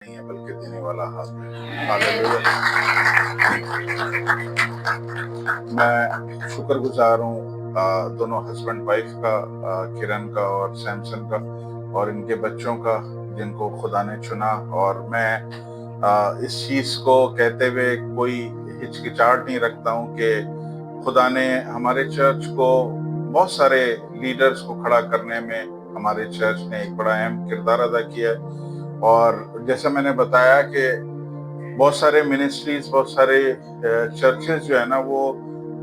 نہیں ہے بلکہ دینے والا ہاتھ ہے۔ ہاللیلویا۔ میں شکر گزار ہوں دونوں ہسبینڈ وائف کا، کرن کا اور سیمسن کا، اور ان کے بچوں کا جن کو خدا نے چنا۔ اور میں اس چیز کو کہتے ہوئے کوئی ہچکچاہٹ نہیں رکھتا ہوں کہ خدا نے ہمارے چرچ کو بہت سارے لیڈرز کو کھڑا کرنے میں ہمارے چرچ نے ایک بڑا اہم کردار ادا کیا ہے۔ اور جیسا میں نے بتایا کہ بہت سارے منسٹریز، بہت سارے چرچز جو ہے نا وہ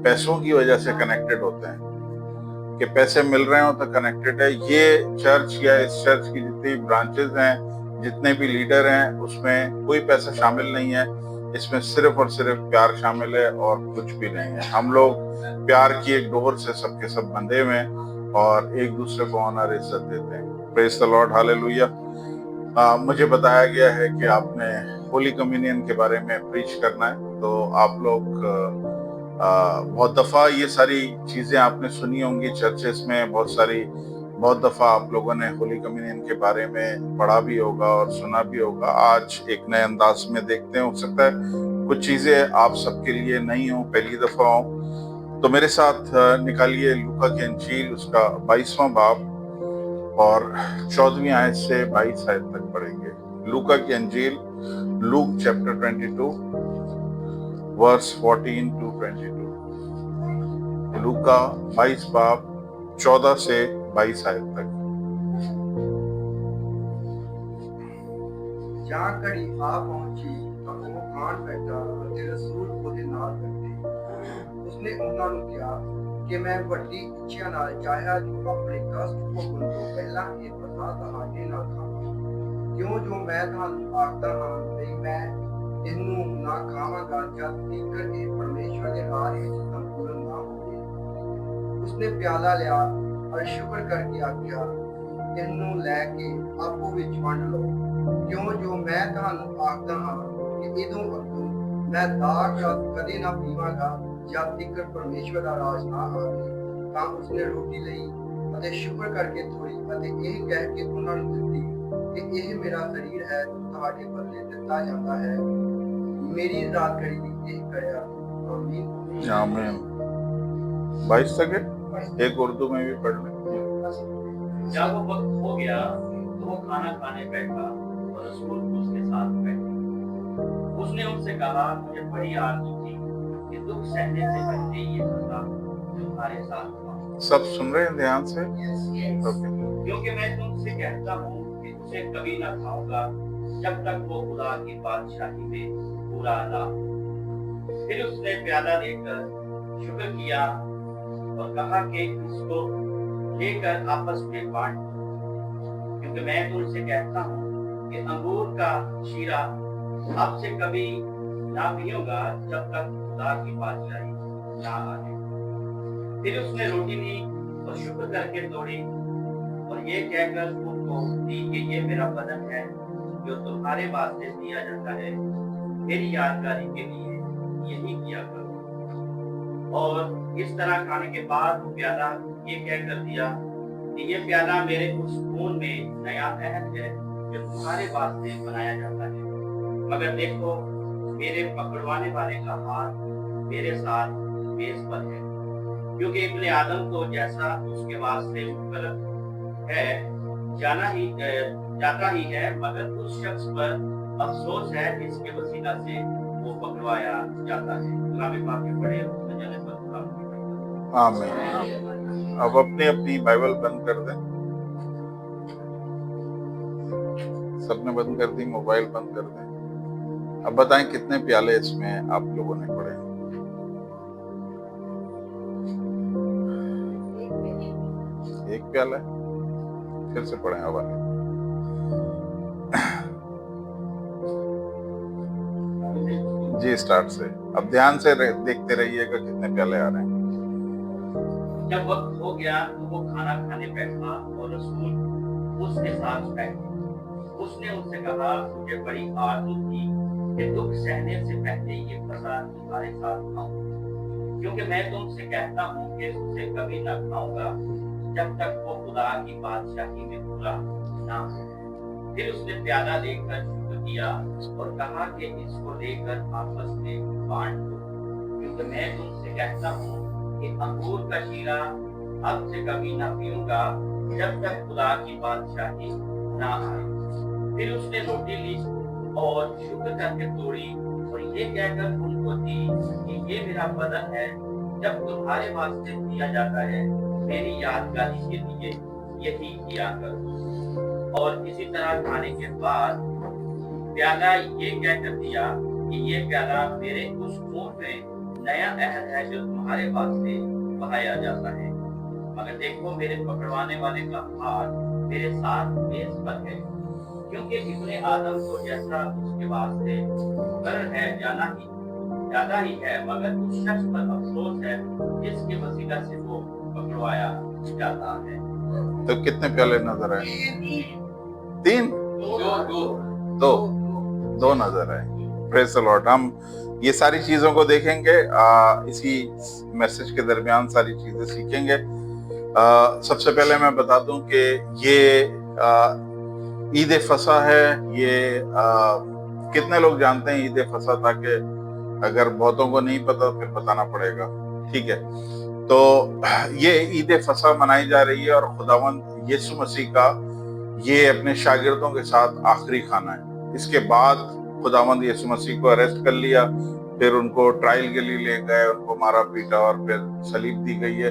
پیسوں کی وجہ سے کنیکٹڈ ہوتے ہیں، کہ پیسے مل رہے ہوں تو کنیکٹڈ ہے۔ یہ چرچ یا اس چرچ کی جتنی برانچز ہیں، جتنے بھی لیڈر ہیں، اس میں کوئی پیسہ شامل نہیں ہے۔ اس میں صرف اور صرف پیار شامل ہے اور کچھ بھی نہیں ہے۔ ہم لوگ پیار کی ایک ڈور سے سب کے سب بندھے ہوئے ہیں اور ایک دوسرے کو آنر عزت دیتے ہیں۔ پریز دی لارڈ، ہاللیلویا۔ مجھے بتایا گیا ہے کہ آپ نے ہولی کمیونین کے بارے میں پریچ کرنا ہے، تو آپ لوگ بہت دفعہ یہ ساری چیزیں آپ نے سنی ہوں گی چرچز میں، بہت دفعہ آپ لوگوں نے ہولی کمیونین کے بارے میں پڑھا بھی ہوگا اور سنا بھی ہوگا۔ آج ایک نئے انداز میں دیکھتے ہیں، ہو سکتا ہے کچھ چیزیں آپ سب کے لیے نہیں ہوں، پہلی دفعہ ہوں، تو میرے ساتھ نکالیے لوکا کی انجیل، اس کا 22واں باب اور 14ویں آیت سے 22 آیت تک پڑھیں گے۔ لوکا کی انجیل، لوک چیپٹر 22 ورس 14 to 22۔ لوکا 22 باب 14 سے 22 آیت تک۔ جہاں گھڑی آ پہنچی تو وہ آن بیٹھا ਅਤੇ ਰਸੂਲ ਉਹਦੇ ਨਾਲ ਬੈਠੇ। ਉਸਨੇ ਉਹਨਾਂ ਨੂੰ ਕਿਹਾ ਕਿ ਮੈਂ ਵੱਡੀ ਇੱਛਾ ਨਾਲ ਚਾਹਿਆ ਜੋ ਆਪਣੇ ਕਸ਼ਟ ਭੋਗਣ ਤੋਂ ਪਹਿਲਾਂ ਇਹ ਪਤਾ ਤੁਹਾਡੇ ਨਾਲ ਖਾਵਾਂ, ਕਿਉਂ ਜੋ ਮੈਂ ਤੁਹਾਨੂੰ ਆਖਦਾ ਹਾਂ ਵੀ ਮੈਂ ਇਹਨੂੰ ਨਾ ਖਾਵਾਂਗਾ ਜਦ ਤੀਕਰ ਇਹ ਪਰਮੇਸ਼ਵਰ ਦੇ ਰਾਜ ਵਿੱਚ ਸੰਪੂਰਨ ਨਾ ਹੋਵੇ। ਉਸਨੇ ਪਿਆਲਾ ਲਿਆ ਔਰ ਸ਼ੁਕਰ ਕਰਕੇ ਆਖਿਆ, ਇਹਨੂੰ ਲੈ ਕੇ ਆਪੋ ਵਿੱਚ ਵੰਡ ਲਓ, ਕਿਉਂ ਜੋ ਮੈਂ ਤੁਹਾਨੂੰ ਆਖਦਾ ਹਾਂ ਕਿ ਇਦੋਂ ਅੱਗੋਂ ਮੈਂ ਦਾਗ ਰਸ ਕਦੇ ਨਾ ਪੀਵਾਂਗਾ ਜਦ ਤੀਕਰ ਪਰਮੇਸ਼ਵਰ ਦਾ ਰਾਜ ਨਾ ਆਵੇ। ਤਾਂ ਉਸਨੇ ਰੋਟੀ ਲਈ ਅਤੇ ਸ਼ੁਕਰ ਕਰਕੇ ਤੋੜੀ ਅਤੇ ਇਹ ਕਹਿ ਕੇ ਉਹਨਾਂ ਨੂੰ ਦਿੱਤੀ ਕਿ ਇਹ ਮੇਰਾ ਸਰੀਰ ਹੈ ਜੋ ਤੁਹਾਡੇ ਬਦਲੇ ਦਿੱਤਾ ਜਾਂਦਾ ਹੈ, ਮੇਰੀ ਰਾਤ ਘੜੀ ਦੀ ਇਹ ਕਰਿਆ। ਆਮੀਨ آمین۔ 22 تک ہے، ایک اردو میں بھی پڑھ لیں۔ جب وہ وقت ہو گیا تو وہ کھانا کھانے بیٹھا اور رسول اس کے ساتھ بیٹھے۔ اس نے ان سے کہا، مجھے بڑی آرزو تھی کہ دکھ سہنے سے پہلے یہ سزا تمہارے ساتھ ہوا۔ سب سن رہے ہیں دھیان سے؟ اوکے۔ کیونکہ میں تم سے کہتا ہوں کہ اسے کبھی نہ کھاؤں گا جب تک وہ خدا کی بادشاہی میں پورا نہ ہو۔ پھر اس نے پیالہ لے کر شکر کیا اور کہا کہ اس کو لے کر آپس میں بانٹ دو، کیونکہ میں تم سے کہتا ہوں کہ انگور کا شیرہ اب سے کبھی نہ پیوں گا جب تک خدا کی بادشاہی نہ آئے۔ پھر اس نے روٹی لی اور شکر کر کے توڑی اور یہ کہہ کر ان کو دی کہ یہ میرا بدن ہے جو تمہارے واسطے دیا جاتا ہے، میری یادگاری کے لیے یہی کیا کرو۔ اور اس طرح کھانے کے بعد وہ پیالہ یہ کہہ کر دیا کہ یہ پیالہ میرے اس خون میں نیا عہد ہے جو تمہارے واسطے بنایا جاتا ہے، مگر دیکھو میرے پکڑوانے والے کا ہاتھ میرے ساتھ میز پر ہے، کیونکہ ابن آدم تو جیسا اس کے واسطے مقرر ہے جاتا ہی ہے، مگر اس شخص پر افسوس ہے جس کے وسیلہ سے وہ پکڑوایا جاتا ہے۔ کلام پاک کے پڑھے اور اس میں جانے پر خدا کی برکت۔ آمین۔ اب اپنی اپنی بائبل بند کر دیں، سب نے بند کر دی، موبائل بند کر دیں۔ اب بتائیں کتنے پیالے اس میں آپ لوگوں نے پڑھے؟ ایک پیالہ ہے؟ پھر سے پڑھیں حوالے۔ جی اسٹارٹ سے، اب دھیان سے دیکھتے رہیے گا کتنے پیالے آ رہے ہیں۔ جب وقت ہو گیا تو وہ کھانا کھانے بیٹھا اور رسول اس کے ساتھ بیٹھے۔ اس نے ان سے کہا، مجھے بڑی آرزو تھی کہ دکھ سہنے سے پہلے یہ فضا تمہارے ساتھ کھاؤں، کیونکہ میں تم سے کہتا ہوں کہ اسے کبھی نہ کھاؤں گا جب تک وہ خدا کی بادشاہی میں پورا نہ ہو۔ پھر اس نے پیالہ لے کر شکر किया और कहा कि इसको लेकर आपस में बांट दो, क्योंकि मैं तुमसे कहता हूँ कि अंगूर का शीरा अब से कभी न पीऊंगा जब तक खुदा की बादशाही ना आए। फिर उसने रोटी ली और शुक्र करके तोड़ी और ये कहकर उनको दी कि ये मेरा बदन है, जब तुम्हारे वास्ते दिया जाता है, मेरी यादगारी के लिए यही किया करो। और इसी तरह खाने के बाद प्याला ये कहकर दिया कि ये प्याला मेरे उस खून में नया अहद है जो तुम्हारे वास्ते बहाया जाता है। मगर देखो, मेरे पकड़वाने वाले का हाथ मेरे साथ मेज पर है, क्योंकि इब्ने आदम को जैसा उसके वास्ते मुकर्रर है ज्यादा ही है, मगर उस शख्स पर अफसोस है जिसके वसीला से वो पकड़वाया जाता है। तो कितने प्याले नजर आए? तीन? दो नजर आए। Praise the Lord. हम ये सारी चीजों को देखेंगे, इसी मैसेज के दरमियान सारी चीजें सीखेंगे। सबसे पहले मैं बता दूं कि ये ईद फसा है। ये कितने लोग जानते हैं ईद फसा? ताकि अगर बहुतों को नहीं पता फिर बताना पड़ेगा, ठीक है? तो ये ईद फसा मनाई जा रही है और खुदावंद यीशु मसीह का ये अपने शागिर्दों के साथ आखिरी खाना है। इसके बाद खुदावंद यीशु मसीह को अरेस्ट कर लिया, फिर उनको ट्रायल के लिए ले गए, उनको मारा पीटा और फिर सलीब दी गई है।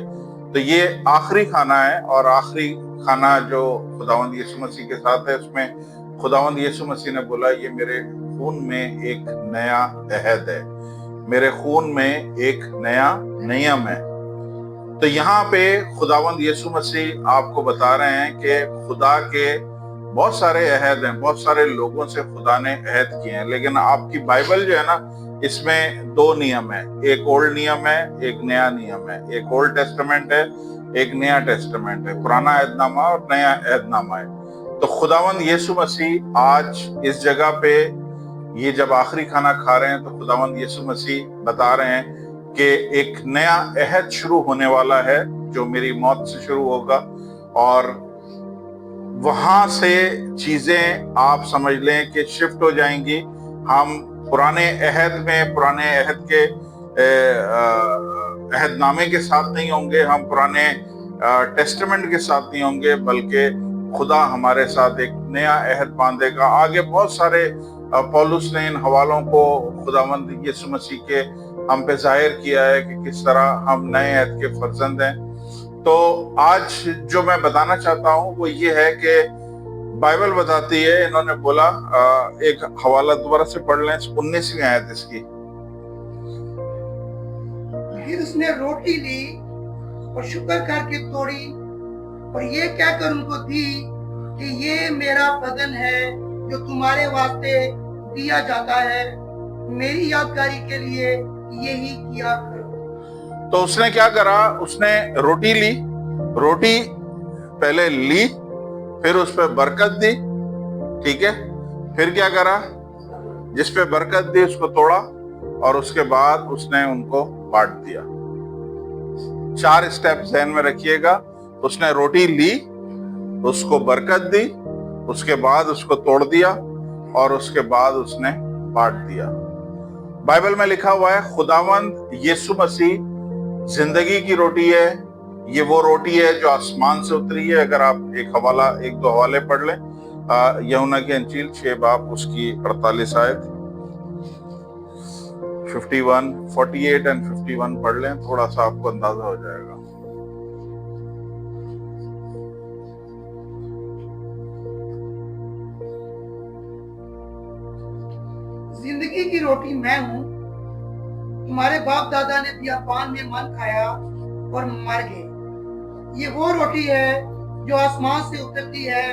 तो ये आखिरी खाना है और आखिरी खाना जो खुदावंद यीशु मसीह के साथ है, उसमें खुदावंद यीशु मसीह ने बोला ये मेरे खून में एक नया अहद है, मेरे खून में एक नया नियम है। तो यहाँ पे खुदावंद यीशु मसीह आपको बता रहे हैं कि खुदा के बहुत सारे अहद हैं, बहुत सारे लोगों से खुदा ने अहद किए हैं, लेकिन आपकी बाइबल जो है ना, इसमें दो नियम है। एक ओल्ड नियम है, एक नया नियम है। एक ओल्ड टेस्टामेंट है, एक नया टेस्टामेंट है। पुराना अहदनामा और नया अहदनामा है। तो खुदावंद यीशु मसीह आज इस जगह पे ये जब आखिरी खाना खा रहे हैं तो खुदावंद यीशु मसीह बता रहे हैं कि एक नया अहद शुरू होने वाला है जो मेरी मौत से शुरू होगा, और वहां से चीजें आप समझ लें कि शिफ्ट हो जाएंगी। हम पुराने अहद में, पुराने अहद के अहदनामे के साथ नहीं होंगे, हम पुराने टेस्टामेंट के साथ नहीं होंगे, बल्कि खुदा हमारे साथ एक नया अहद बांधेगा। आगे बहुत सारे पौलुस ने इन हवालों को खुदावंद यीशु मसीह के हम पे जाहिर किया है कि किस तरह हम नए अहद के फर्जंद हैं। तो आज जो मैं बताना चाहता हूँ वो ये है कि बाइबल बताती है, इन्होंने बोला, एक हवाला दोबारा से पढ़ लें, 19वीं आयत इसकी। फिर उसने रोटी ली और शुक्र करके तोड़ी और ये कहकर उनको दी कि ये मेरा बदन है जो तुम्हारे वास्ते दिया जाता है, मेरी यादगारी के लिए यही किया करो। तो उसने क्या करा? उसने रोटी ली, रोटी पहले ली, फिर उस पर बरकत दी, ठीक है? फिर क्या करा? जिस पे बरकत दी उसको तोड़ा और उसके बाद उसने उनको बांट दिया। 4 स्टेप ध्यान में रखिएगा। उसने रोटी ली, उसको बरकत दी, उसके बाद उसको तोड़ दिया और उसके बाद उसने बांट दिया। बाइबल में लिखा हुआ है खुदावंद यीशु मसीह जिंदगी की रोटी है। ये वो रोटी है जो आसमान से उतरी है। अगर आप एक दो हवाले पढ़ लें, यूहन्ना की इंजील 6 बाब उसकी 48 आयत, 51, 48 एंड 51 पढ़ लें, थोड़ा सा आपको अंदाजा हो जाएगा। जिंदगी की रोटी मैं हूँ। तुम्हारे बाप दादा ने बियाबान में मन खाया और मर गए। ये वो रोटी है जो आसमान से उतरती है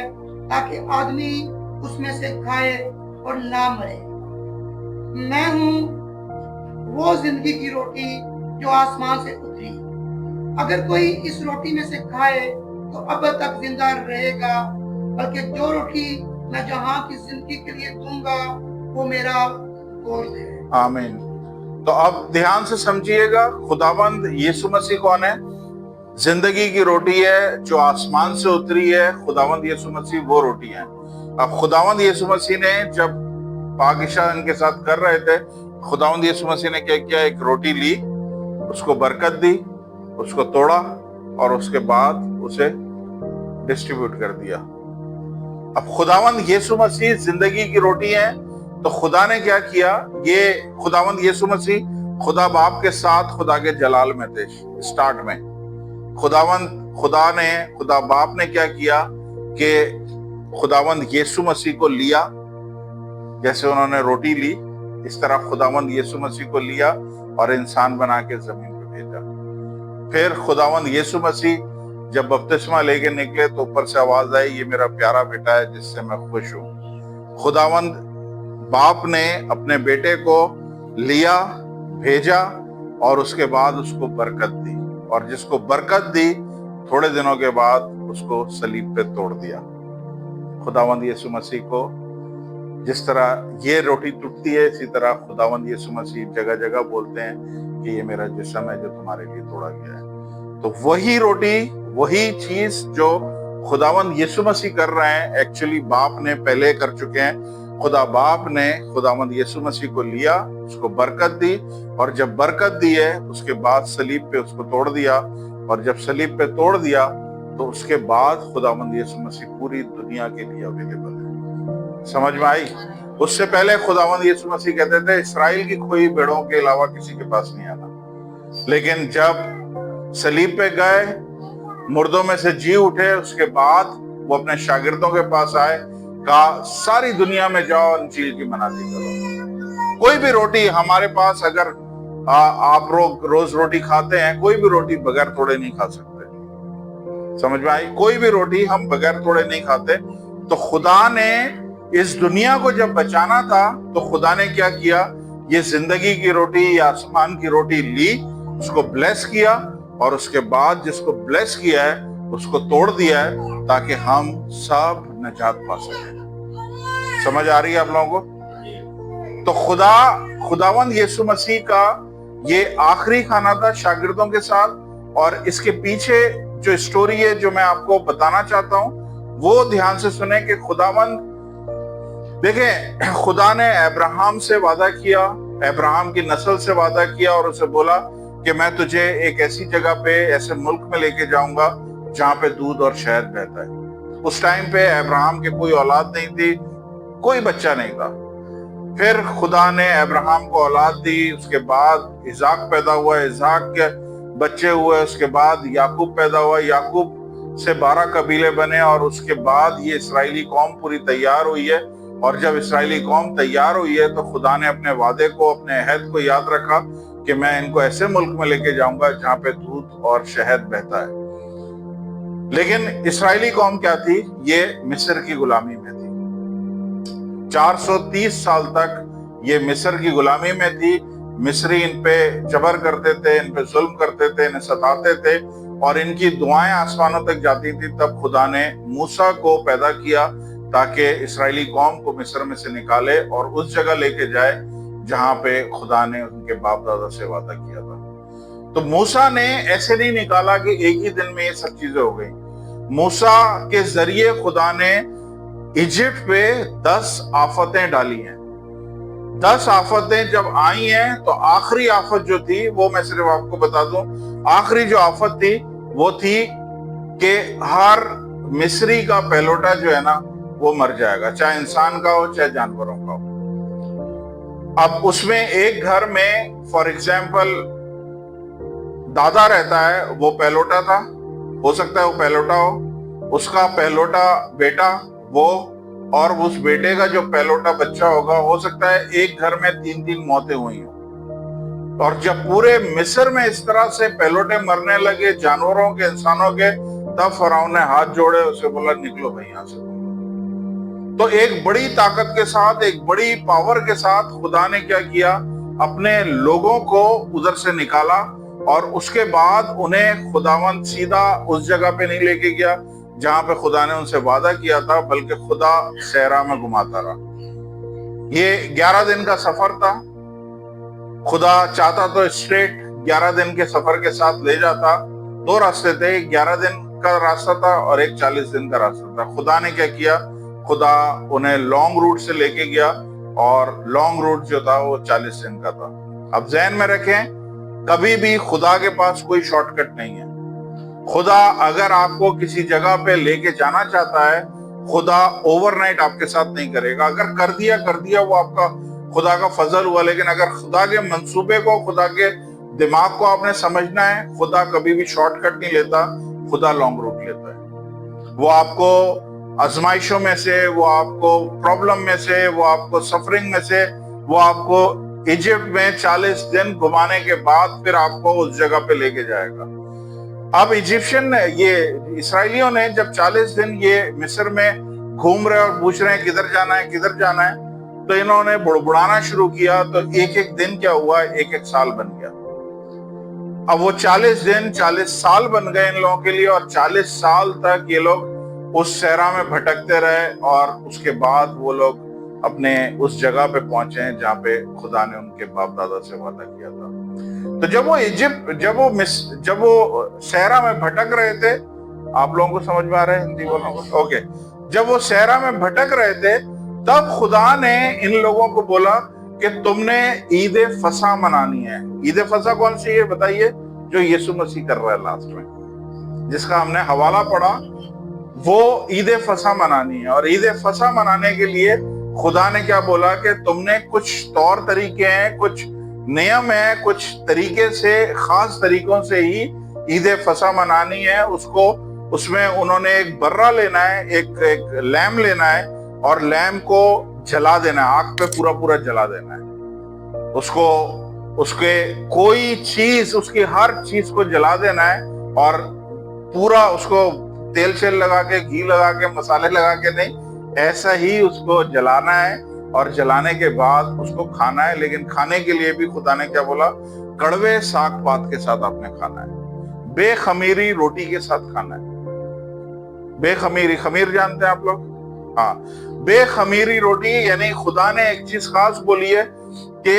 ताकि आदमी उसमें से खाए और ना मरे। मैं हूँ वो जिंदगी की रोटी जो आसमान से उतरी। अगर कोई इस रोटी में से खाए तो अब तक जिंदा रहेगा, बल्कि जो रोटी मैं जहां की जिंदगी के लिए दूंगा वो मेरा गोश्त है। आमीन। तो अब ध्यान से समझिएगा, खुदावंद यीशु मसीह कौन है? जिंदगी की रोटी है जो आसमान से उतरी है। खुदावंद यीशु मसीह वो रोटी है। अब खुदावंद यीशु मसीह ने जब पाकिशा इनके साथ कर रहे थे, खुदावंद यीशु मसीह ने क्या किया, एक रोटी ली, उसको बरकत दी, उसको तोड़ा और उसके बाद उसे डिस्ट्रीब्यूट कर दिया। अब खुदावंद यीशु मसीह जिंदगी की रोटी है, तो खुदा ने क्या किया, ये खुदावंद यीशु मसीह खुदा बाप के साथ खुदा के जलाल में थे स्टार्ट में। खुदा बाप ने क्या किया कि खुदावंद यीशु मसीह को लिया, जैसे उन्होंने रोटी ली, इस तरह खुदावंद यीशु मसीह को लिया और इंसान बना के जमीन पे भेजा। फिर खुदावंद यीशु मसीह जब बपतिस्मा लेके निकले तो ऊपर से आवाज आई, ये मेरा प्यारा बेटा है जिससे मैं खुश हूँ। खुदावंद बाप ने अपने बेटे को लिया, भेजा और उसके बाद उसको बरकत दी, और जिसको बरकत दी थोड़े दिनों के बाद उसको सलीब पे तोड़ दिया। खुदावंद यीशु मसीह को जिस तरह ये रोटी टूटती है, इसी तरह खुदावंद यीशु मसीह जगह जगह बोलते हैं कि ये मेरा जिस्म है जो तुम्हारे लिए तोड़ा गया है। तो वही रोटी, वही चीज जो खुदावंद यीशु मसीह कर रहे हैं, एक्चुअली बाप ने पहले कर चुके हैं। खुदा बाप ने खुदावंद यीशु मसीह को लिया, उसको बरकत दी, और जब बरकत दी है उसके बाद सलीब पे उसको तोड़ दिया, और जब सलीब पे तोड़ दिया तो उसके बाद खुदावंद यीशु मसीह पूरी दुनिया के लिए अवेलेबल है। समझ में आई? उससे पहले खुदावंद यीशु मसीह कहते थे इस्राएल की खोई भेड़ों के अलावा किसी के पास नहीं आना, लेकिन जब सलीब पे गए, मुर्दों में से जी उठे, उसके बाद वो अपने शागिर्दों के पास आए, कहा सारी दुनिया में जाओ, इंजील की मनाती करो। कोई भी रोटी हमारे पास, अगर आप रोज रोटी खाते हैं, कोई भी रोटी बगैर तोड़े नहीं खा सकते। समझ में आई? कोई भी रोटी हम बगैर तोड़े नहीं खाते। तो खुदा ने इस दुनिया को जब बचाना था तो खुदा ने क्या किया, ये जिंदगी की रोटी या आसमान की रोटी ली, उसको ब्लेस किया, और उसके बाद जिसको ब्लेस किया है उसको तोड़ दिया है, ताकि हम सब निजात पा सकें। समझ आ रही है आप लोगों को? तो खुदावंद यीशु मसीह का ये आखिरी खाना था शागिर्दों के साथ, और इसके पीछे जो स्टोरी है जो मैं आपको बताना चाहता हूं वो ध्यान से सुने कि खुदावंद, देखें, खुदा ने अब्राहम से वादा किया, अब्राहम की नस्ल से वादा किया, और उसे बोला कि मैं तुझे एक ऐसी जगह पे, ऐसे मुल्क में लेके जाऊंगा जहां पे दूध और शहद बहता है। उस टाइम पे अब्राहम के कोई औलाद नहीं थी, कोई बच्चा नहीं था। फिर खुदा ने अब्राहम को औलाद दी, उसके बाद इसाक पैदा हुआ, इसाक के बच्चे हुए, उसके बाद याकूब पैदा हुआ, याकूब से 12 कबीले बने, और उसके बाद ये इसराइली कौम पूरी तैयार हुई है। और जब इसराइली कौम तैयार हुई है तो खुदा ने अपने वादे को, अपने अहद को याद रखा कि मैं इनको ऐसे मुल्क में लेके जाऊंगा जहां पे दूध और शहद बहता है। लेकिन इसराइली कौम क्या थी? ये मिस्र की गुलामी में थी। 430 साल तक ये मिस्र की गुलामी में थी। मिस्री इन पे जबर करते थे, इन पे जुल्म करते थे, इन्हें सताते थे, और इनकी दुआएं आसमानों तक जाती थी। तब खुदा ने मूसा को पैदा किया ताकि इसराइली कौम को मिस्र में से निकाले और उस जगह लेके जाए जहां पे खुदा ने उनके बाप दादा से वादा किया था। तो मूसा ने ऐसे नहीं निकाला कि एक ही दिन में ये सब चीजें हो गई। मूसा के जरिए खुदा ने इजिप्ट पे 10 आफतें डाली हैं। 10 आफतें जब आई हैं तो आखिरी आफत जो थी, वो मैं सिर्फ आपको बता दूं, आखिरी जो आफत थी वो थी कि हर मिस्री का पहलोटा जो है ना वो मर जाएगा, चाहे इंसान का हो चाहे जानवरों का हो। अब उसमें एक घर में फॉर एग्जाम्पल दादा रहता है, वो पहलोटा था, हो सकता है वो पहलोटा हो, उसका पहलोटा बेटा वो, और उस बेटे का जो पहलोटा बच्चा होगा, हो सकता है एक घर में 3-3 मौतें हुई हो। और जब पूरे मिस्र में इस तरह से पहलोटे मरने लगे, जानवरों के, इंसानों के, तब फराउन ने हाथ जोड़े, उसे बोला निकलो भाई यहां से। तो एक बड़ी ताकत के साथ, एक बड़ी पावर के साथ खुदा ने क्या किया, अपने लोगों को उधर से निकाला, और उसके बाद उन्हें खुदावंद सीधा उस जगह पे नहीं लेके गया जहां पे खुदा ने उनसे वादा किया था, बल्कि खुदा सहरा में घुमाता रहा। ये 11 दिन का सफर था। खुदा चाहता तो स्ट्रेट 11 दिन के सफर के साथ ले जाता। 2 रास्ते थे, 11 दिन का रास्ता था और एक 40 दिन का रास्ता था। खुदा ने क्या किया, खुदा उन्हें लॉन्ग रूट से लेके गया, اور لانگ روٹ جو تھا وہ 40 دن کا تھا. اب ذہن میں رکھیں کبھی بھی خدا کے پاس کوئی شارٹ کٹ نہیں ہے. خدا اگر آپ کو کسی جگہ پہ لے کے جانا چاہتا ہے خدا اوور نائٹ آپ کے ساتھ نہیں کرے گا. اگر کر دیا وہ آپ کا خدا کا فضل ہوا, لیکن اگر خدا کے منصوبے کو خدا کے دماغ کو آپ نے سمجھنا ہے, خدا کبھی بھی شارٹ کٹ نہیں لیتا, خدا لانگ روٹ لیتا ہے. وہ آپ کو آزمائشوں میں سے, وہ آپ کو پرابلم میں سے, وہ آپ کو سفرنگ میں سے, وہ آپ کو ایجپٹ میں 40 دن گھمانے کے بعد پھر آپ کو اس جگہ پہ لے کے جائے گا. اب ایجپشن یہ اسرائیلیوں نے جب 40 دن یہ مصر میں گھوم رہے اور پوچھ رہے ہیں کدھر جانا ہے, تو انہوں نے بڑبڑانا شروع کیا, تو ایک دن کیا ہوا, ایک سال بن گیا. اب وہ 40 دن 40 سال بن گئے ان لوگوں کے لیے, اور 40 سال تک یہ لوگ اس صحرا میں بھٹکتے رہے, اور اس کے بعد وہ لوگ اپنے اس جگہ پہ پہنچے جہاں پہ خدا نے ان کے باپ دادا سے وعدہ کیا تھا. تو جب وہ صحرا میں بھٹک رہے تھے, آپ لوگوں کو سمجھ میں آ رہا ہے ہندی بولوں گا, اوکے, جب وہ صحرا میں بھٹک رہے تھے تب خدا نے ان لوگوں کو بولا کہ تم نے عید فصح منانی ہے. عید فصح کون سی ہے بتائیے؟ جو یسوع مسیح کر رہا ہے لاسٹ میں, جس کا ہم نے حوالہ پڑھا, وہ عید فصح منانی ہے. اور عید فصح منانے کے لیے خدا نے کیا بولا کہ تم نے کچھ طور طریقے ہیں, کچھ نیم ہے, کچھ طریقے سے, خاص طریقوں سے ہی عید فصح منانی ہے. اس میں انہوں نے ایک برہ لینا ہے, ایک لیمب لینا ہے, اور لیمب کو جلا دینا ہے, آگ پہ پورا جلا دینا ہے. اس کے کوئی چیز, اس کی ہر چیز کو جلا دینا ہے, اور پورا اس کو تیل شیل لگا کے, گھی لگا کے, مسالے لگا کے نہیں, ایسا ہی اس کو جلانا ہے, اور جلانے کے بعد اس کو کھانا ہے. لیکن کھانے کے لیے بھی خدا نے کیا بولا, کڑوے ساگ پات کے ساتھ آپ نے کھانا ہے, بے خمیری روٹی کے ساتھ کھانا ہے. بے خمیری, خمیر جانتے ہیں آپ لوگ؟ ہاں, بے خمیری روٹی, یعنی خدا نے ایک چیز خاص بولی ہے کہ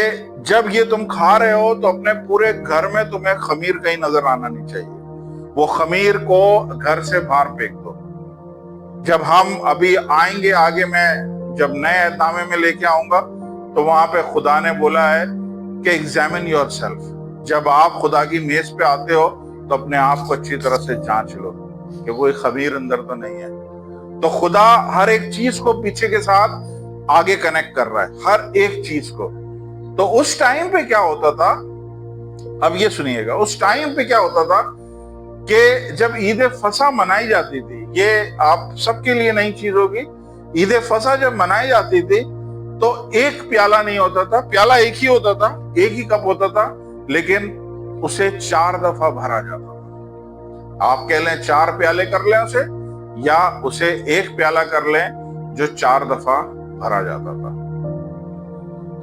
جب یہ تم کھا رہے ہو تو اپنے پورے گھر میں تمہیں خمیر کہیں نظر آنا نہیں چاہیے. وہ خمیر کو گھر سے باہر پھینک دو. جب ہم ابھی آئیں گے آگے, میں جب نئے اہتامے میں لے کے آؤں گا, تو وہاں پہ خدا نے بولا ہے کہ ایگزامن یور سیلف. جب آپ خدا کی میز پہ آتے ہو تو اپنے آپ کو اچھی طرح سے جانچ لو کہ کوئی خمیر اندر تو نہیں ہے. تو خدا ہر ایک چیز کو پیچھے کے ساتھ آگے کنیکٹ کر رہا ہے, ہر ایک چیز کو. تو اس ٹائم پہ کیا ہوتا تھا, اب یہ سنیے گا, اس ٹائم پہ کیا ہوتا تھا کہ جب عید فصح منائی جاتی تھی, یہ آپ سب کے لیے نئی چیز ہوگی, عید فصح جب منائی جاتی تھی تو ایک پیالہ نہیں ہوتا تھا, پیالہ ایک ہی ہوتا تھا, ایک ہی کپ ہوتا تھا, لیکن اسے 4 دفعہ بھرا جاتا تھا. آپ کہہ لیں 4 پیالے کر لیں اسے, یا اسے ایک پیالہ کر لیں جو 4 دفعہ بھرا جاتا تھا.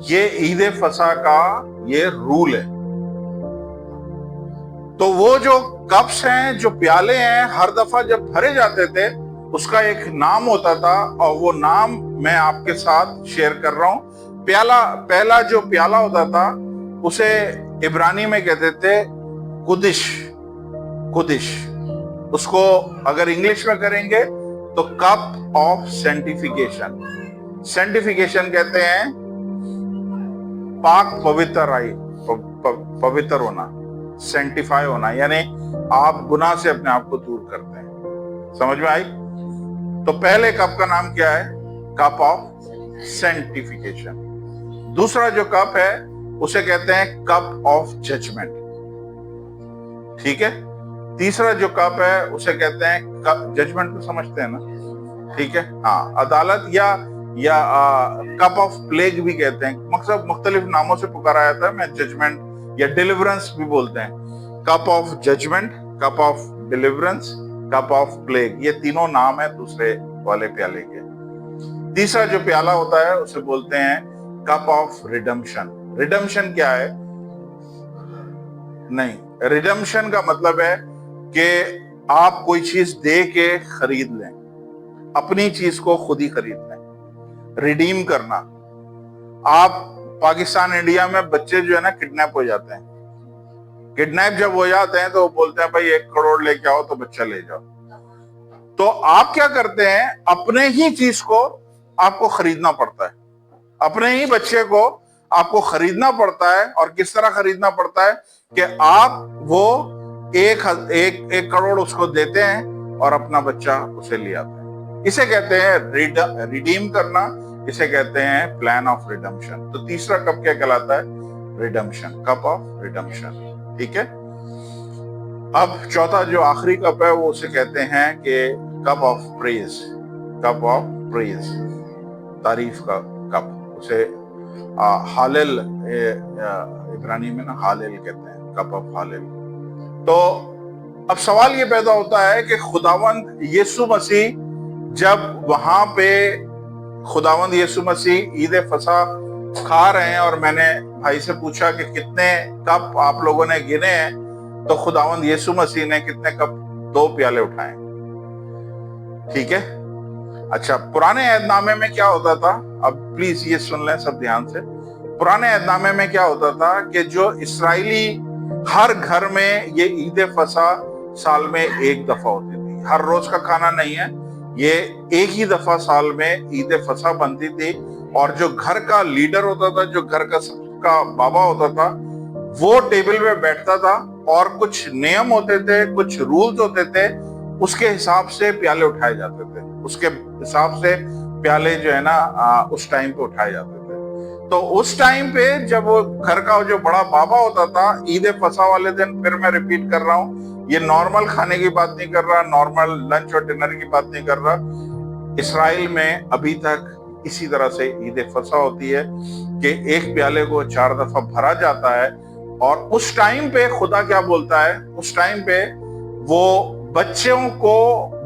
یہ عید فصح کا یہ رول ہے. تو وہ جو کپس ہیں, جو پیالے ہیں, ہر دفعہ جب بھرے جاتے تھے اس کا ایک نام ہوتا تھا, اور وہ نام میں آپ کے ساتھ شیئر کر رہا ہوں. پہلا جو پیالہ ہوتا تھا اسے عبرانی میں کہتے تھے قدش. اس کو اگر انگلش میں کریں گے تو کپ آف سینٹیفیکیشن. سینٹیفیکیشن کہتے ہیں پاک پوتر ہونا, سینٹیفائی ہونا, یعنی آپ گناہ سے اپنے آپ کو دور کرتے ہیں. سمجھ میں آئی؟ تو پہلے کپ کا نام کیا ہے؟ Cup of sanctification. دوسرا جو کپ ہے اسے کہتے ہیں کپ آف ججمنٹ. ٹھیک ہے. تیسرا جو کپ ہے اسے کہتے ہیں ججمنٹ تو سمجھتے ہیں نا, ٹھیک ہے, ہاں, عدالت, یا کپ آف پلیگ بھی کہتے ہیں. مقصد مختلف ناموں سے پکارا جاتا ہے, میں ججمنٹ یا ڈیلیورنس بھی بولتے ہیں. Cup of judgement, cup of deliverance, cup of plague, یہ تینوں نام ہیں دوسرے والے پیالے کے. تیسرا جو پیالہ ہوتا ہے اسے بولتے ہیں کپ آف ریڈمپشن. ریڈمپشن کیا ہے؟ نہیں, ریڈمپشن کا مطلب ہے کہ آپ کوئی چیز دے کے خرید لیں, اپنی چیز کو خود ہی خرید لیں. ریڈیم کرنا. آپ پاکستان انڈیا میں بچے جو ہے نا کڈنیپ ہو جاتے ہیں. کڈنیپ جب ہو جاتے ہیں تو وہ بولتے ہیں بھائی 1 کروڑ لے کے آؤ, تو بچہ لے جاؤ. تو آپ کیا کرتے ہیں, اپنے ہی چیز کو آپ کو خریدنا پڑتا ہے. अपने ही बच्चे को आपको खरीदना पड़ता है, और किस तरह खरीदना पड़ता है कि आप वो एक करोड़ उसको देते हैं और अपना बच्चा उसे ले आते हैं। इसे कहते हैं रिडीम करना, इसे कहते हैं प्लान ऑफ रिडम्पशन। तो तीसरा कप क्या कहलाता है? Redemption, cup of redemption. ठीक है। अब चौथा जो आखिरी कप है वो उसे कहते हैं कि cup of praise, cup of praise, तारीफ का कप। उसे हालेल, इब्रानी में ना हालेल कहते हैं, कप ऑफ हालेल। तो अब सवाल ये पैदा होता है कि खुदावंद यीशु मसीह जब वहां पे खुदावंद यीशु मसीह ईद फसा खा रहे हैं, और मैंने भाई से पूछा कि कितने कप आप लोगों ने गिने हैं, तो खुदावंद यीशु मसीह ने कितने कप? 2 प्याले उठाए। ठीक है। अच्छा, पुराने अहदनामे में क्या होता था? अब प्लीज ये सुन लें सब ध्यान से। पुराने अहदनामे में क्या होता था कि जो इस्राएली हर घर में ये ईद फसा साल में एक दफा होती थी, हर रोज का खाना नहीं है, ये एक ही दफा साल में ईद फसा बनती थी। और जो घर का लीडर होता था, जो घर का सबका बाबा होता था, वो टेबल पे बैठता था और कुछ नियम होते थे, कुछ रूल्स होते थे, उसके हिसाब से प्याले उठाए जाते थे, उसके हिसाब से प्याले जो है ना उस टाइम पे उठाए जाते थे। तो उस टाइम पे जब वो घर का जो बड़ा बाबा होता था, ईद फसा वाले दिन, फिर मैं रिपीट कर रहा हूँ, ये नॉर्मल खाने की बात नहीं कर रहा, नॉर्मल लंच और डिनर की बात नहीं कर रहा, इसराइल में अभी तक इसी तरह से ईद फसा होती है कि एक प्याले को 4 दफा भरा जाता है। और उस टाइम पे खुदा क्या बोलता है? उस टाइम पे वो बच्चों को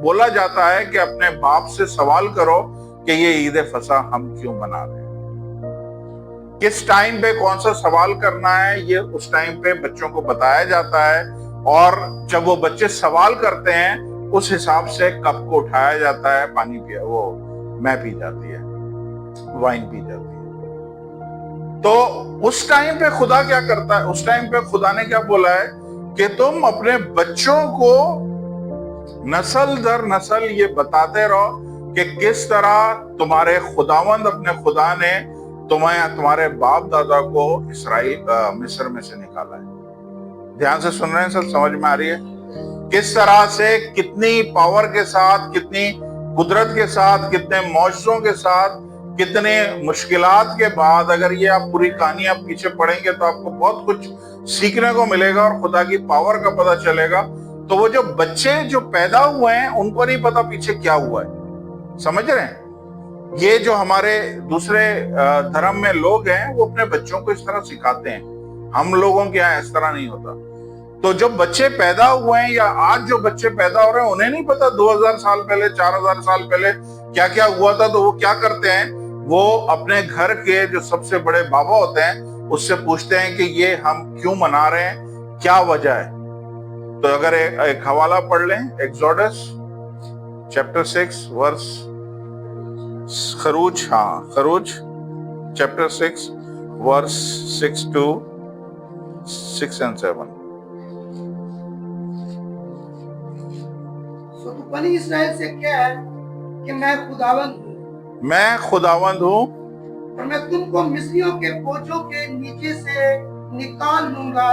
बोला जाता है कि अपने बाप से सवाल करो कि ये ईद फसा हम क्यों मना रहे हैं, किस टाइम पे कौन सा सवाल करना है, ये उस टाइम पे बच्चों को बताया जाता है। और जब वो बच्चे सवाल करते हैं, उस हिसाब से कप को उठाया जाता है, पानी पिया, वो मैं पी जाती है, वाइन पी जाती है। तो उस टाइम पे खुदा क्या करता है? उस टाइम पे खुदा ने क्या बोला है कि तुम अपने बच्चों को नस्ल दर नस्ल ये बताते रहो कि किस तरह तुम्हारे खुदावंद अपने खुदा ने तुम्हारे बाप दादा को इसराइल मिस्र में से निकाला है। ध्यान से सुन रहे हैं सब? समझ में आ रही है? किस तरह से, कितनी पावर के साथ, कितनी कुदरत के साथ, कितने मौजज़ों के साथ, कितने मुश्किलात के बाद, अगर ये आप पूरी कहानी आप पीछे पढ़ेंगे तो आपको बहुत कुछ सीखने को मिलेगा और खुदा की पावर का पता चलेगा। तो वो जो बच्चे जो पैदा हुए हैं, उनको नहीं पता पीछे क्या हुआ है। समझ रहे हैं? ये जो हमारे दूसरे धर्म में लोग हैं, वो अपने बच्चों को इस तरह सिखाते हैं। हम लोगों के यहाँ इस तरह नहीं होता। तो जो बच्चे पैदा हुए हैं या आज जो बच्चे पैदा हो रहे हैं, उन्हें नहीं पता 2000 साल पहले, 4000 साल पहले क्या क्या हुआ था। तो वो क्या करते हैं? वो अपने घर के जो सबसे बड़े बाबा होते हैं, उससे पूछते हैं कि ये हम क्यों मना रहे हैं, क्या वजह है। तो अगर एक हवाला पढ़ लें, एक्सोडस चैप्टर 6 वर्स, खरूज चैप्टर 6 वर्स 6 to 6 and 7। तो बनी इस्राएल से क्या है कि मैं खुदावंद हूँ और मैं तुमको मिस्रियों के बोझों के नीचे से निकाल लूंगा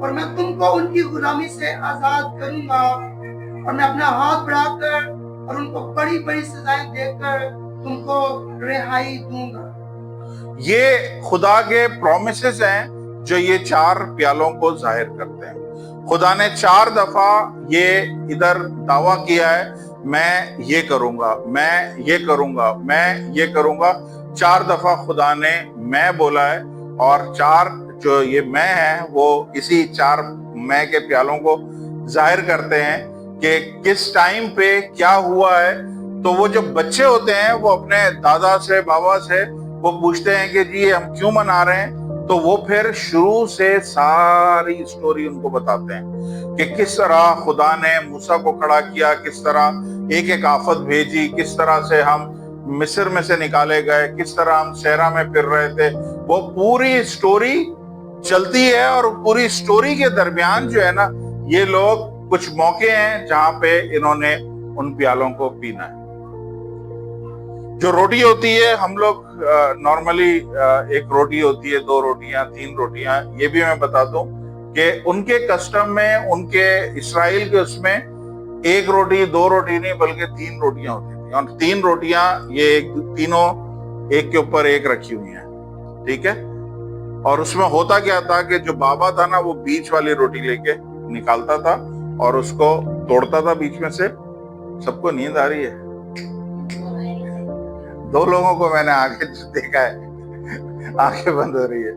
और मैं तुमको उनकी गुलामी से आजाद करूंगा और मैं अपना हाथ बढ़ाकर और उनको बड़ी बड़ी सजाएं देकर तुमको रिहाई दूंगा। ये खुदा के प्रॉमिसेस हैं जो ये 4 प्यालों को जाहिर करते हैं। खुदा ने 4 दफा ये इधर दावा किया है, मैं ये करूंगा, मैं ये करूंगा, मैं ये करूंगा। 4 दफा खुदा ने मैं बोला है, और 4 जो ये मैं है वो इसी 4 मैं के प्यालों को जाहिर करते हैं कि किस टाइम पे क्या हुआ है। तो वो जो बच्चे होते हैं वो अपने दादा से, बाबा से वो पूछते हैं कि जी हम क्यों मना रहे हैं। तो वो फिर शुरू से सारी स्टोरी उनको बताते हैं कि किस तरह खुदा ने मूसा को खड़ा किया, किस तरह एक एक आफत भेजी, किस तरह से हम मिस्र में से निकाले गए, किस तरह हम सहरा में फिर रहे थे। वो पूरी स्टोरी चलती है और पूरी स्टोरी के दरमियान जो है ना, ये लोग कुछ मौके हैं जहां पे इन्होंने उन प्यालों को पीना है। जो रोटी होती है, हम लोग नॉर्मली एक रोटी होती है, 2 रोटियां, 3 रोटियां, ये भी मैं बता दूं कि उनके कस्टम में, उनके इसराइल के उसमें 1 रोटी 2 रोटी नहीं बल्कि 3 रोटियां होती थी, और 3 रोटियां ये तीनों एक के ऊपर एक रखी हुई हैं, ठीक है। और उसमें होता क्या था कि जो बाबा था ना, वो बीच वाली रोटी लेके निकालता था और उसको तोड़ता था बीच में से। सबको नींद आ रही है? 2 लोगों को मैंने आगे देखा है, आंखें बंद हो रही है।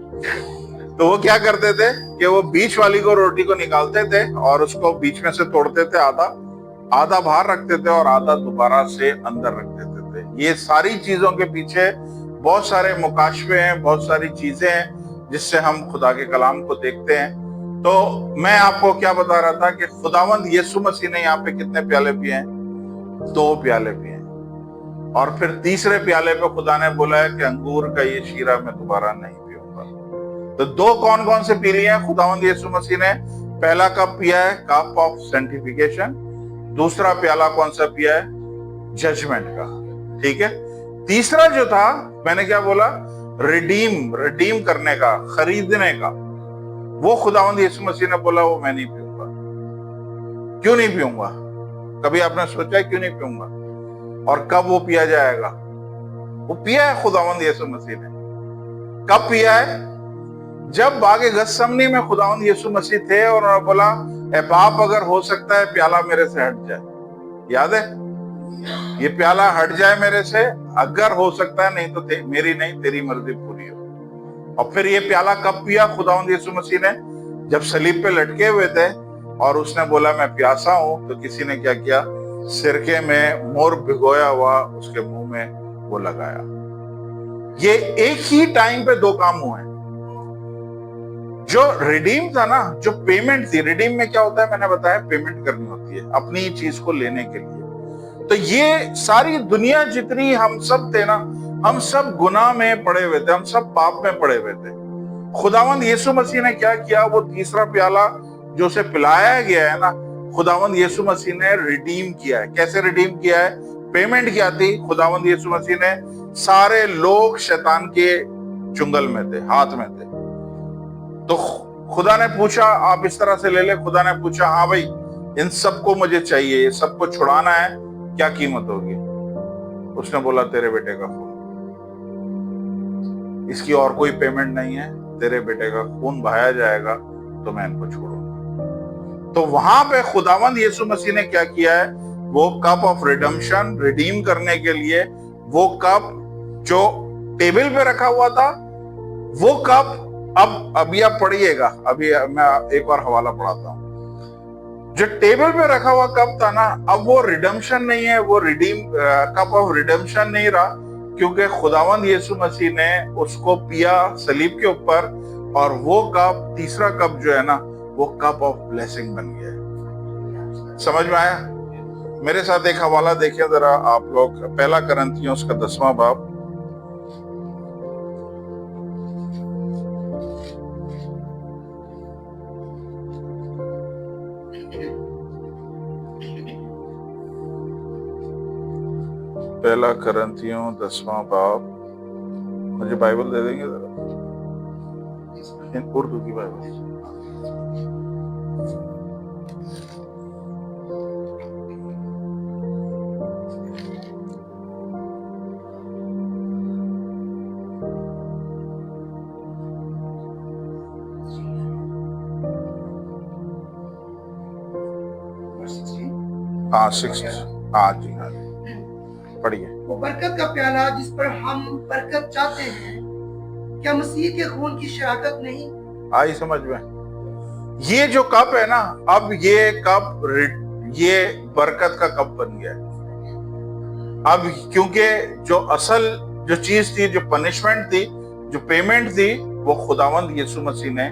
तो वो क्या करते थे कि वो बीच वाली को रोटी को निकालते थे और उसको बीच में से तोड़ते थे, आधा बाहर रखते थे और आधा दोबारा से अंदर रख देते थे। ये सारी चीजों के पीछे बहुत सारे मुकाशफे हैं, बहुत सारी चीजें हैं जिससे हम खुदा के कलाम को देखते हैं। तो मैं आपको क्या बता रहा था कि खुदावंद यीशु मसीह ने यहाँ पे कितने प्याले पिए हैं? 2 प्याले पिए हैं। और फिर तीसरे प्याले पे खुदा ने बोला है कि अंगूर का ये शीरा मैं दोबारा नहीं पीऊंगा। तो 2 कौन कौन से पी लिए हैं खुदावंद यीशु मसीह ने? पहला कप पिया है कप ऑफ सेंटिफिकेशन, दूसरा प्याला कौन सा पिया है? जजमेंट का, ठीक है। तीसरा जो था, मैंने क्या बोला? रिडीम करने का, खरीदने का। वो खुदावंद यीशु मसीह ने बोला वो मैं नहीं पीऊंगा। क्यों नहीं पीऊंगा? कभी आपने सोचा है क्यों नहीं पीऊंगा? और कब वो पिया जाएगा? वो पिया है खुदावंद यीशु मसीह ने। कब पिया है? जब बागे गत्समनी में खुदावंद यीशु मसीह थे और उन्होंने बोला, ए बाप, अगर हो सकता है प्याला मेरे से हट जाए। याद है? ये प्याला हट जाए मेरे से, अगर हो सकता है, नहीं तो मेरी नहीं तेरी मर्जी पूरी हो। और फिर ये प्याला कब पिया खुदावंद यीशु मसीह ने? जब सलीब पे लटके हुए थे और उसने बोला मैं प्यासा हूं, तो किसी ने क्या किया? सिरके में मोर भिगोया हुआ उसके मुंह में वो लगाया। ये एक ही टाइम पे 2 काम हुए हैं। जो रिडीम था ना, जो पेमेंट थी, रिडीम में क्या होता है मैंने बताया, पेमेंट करनी होती है अपनी चीज को लेने के लिए। तो ये सारी दुनिया जितनी हम सब थे ना, हम सब गुनाह में पड़े हुए थे, हम सब पाप में पड़े हुए थे। खुदावंद यीशु मसीह ने क्या किया? वो तीसरा प्याला जो उसे पिलाया गया है ना, खुदावंद यीशु मसीह ने रिडीम किया है। कैसे रिडीम किया है? पेमेंट क्या थी? खुदावंद यीशु मसीह ने, सारे लोग शैतान के चुंगल में थे, हाथ में थे। तो खुदा ने पूछा आप इस तरह से ले ले। खुदा ने पूछा हाँ भाई, इन सबको मुझे चाहिए, ये सबको छुड़ाना है, क्या कीमत होगी? उसने बोला तेरे बेटे का खून, इसकी और कोई पेमेंट नहीं है, तेरे बेटे का खून बहाया जाएगा तो मैं इनको छोड़ूंगा। तो वहां पे खुदावंद यीशु मसीह ने क्या किया है? वो कप ऑफ रिडेम्पशन, रिडीम करने के लिए वो कप जो टेबल पे रखा हुआ था, वो कप अभी आप पढ़िएगा, अभी मैं एक बार हवाला पढ़ाता हूं। जो टेबल पे रखा हुआ कप था ना, अब वो रिडेम्पशन नहीं है, वो कप ऑफ रिडेम्पशन नहीं रहा, क्योंकि खुदावंद यीशु मसीह ने उसको पिया सलीब के ऊपर, और वो कप, तीसरा कप जो है ना, वो कप ऑफ ब्लेसिंग बन गया है। समझ में आया? मेरे साथ एक हवाला देखिए जरा आप लोग, पहला करंथियों का 10वां बाब, पहला करंथियों 10वां बाब। मुझे बाइबल दे देंगे जरा, उर्दू की बाइबल। हाँ 6, हाँ जी, हाँ जी, पढ़िए। वो बरकत का प्याला जिस पर हम बरकत चाहते हैं, क्या मसीह के खून की शराकत नहीं? आई समझ में? ये जो कप है ना, अब ये कप, ये बरकत का कप बन गया है। अब क्योंकि जो असल जो चीज थी, जो पनिशमेंट थी, जो पेमेंट थी, वो खुदावंद यीशु मसीह ने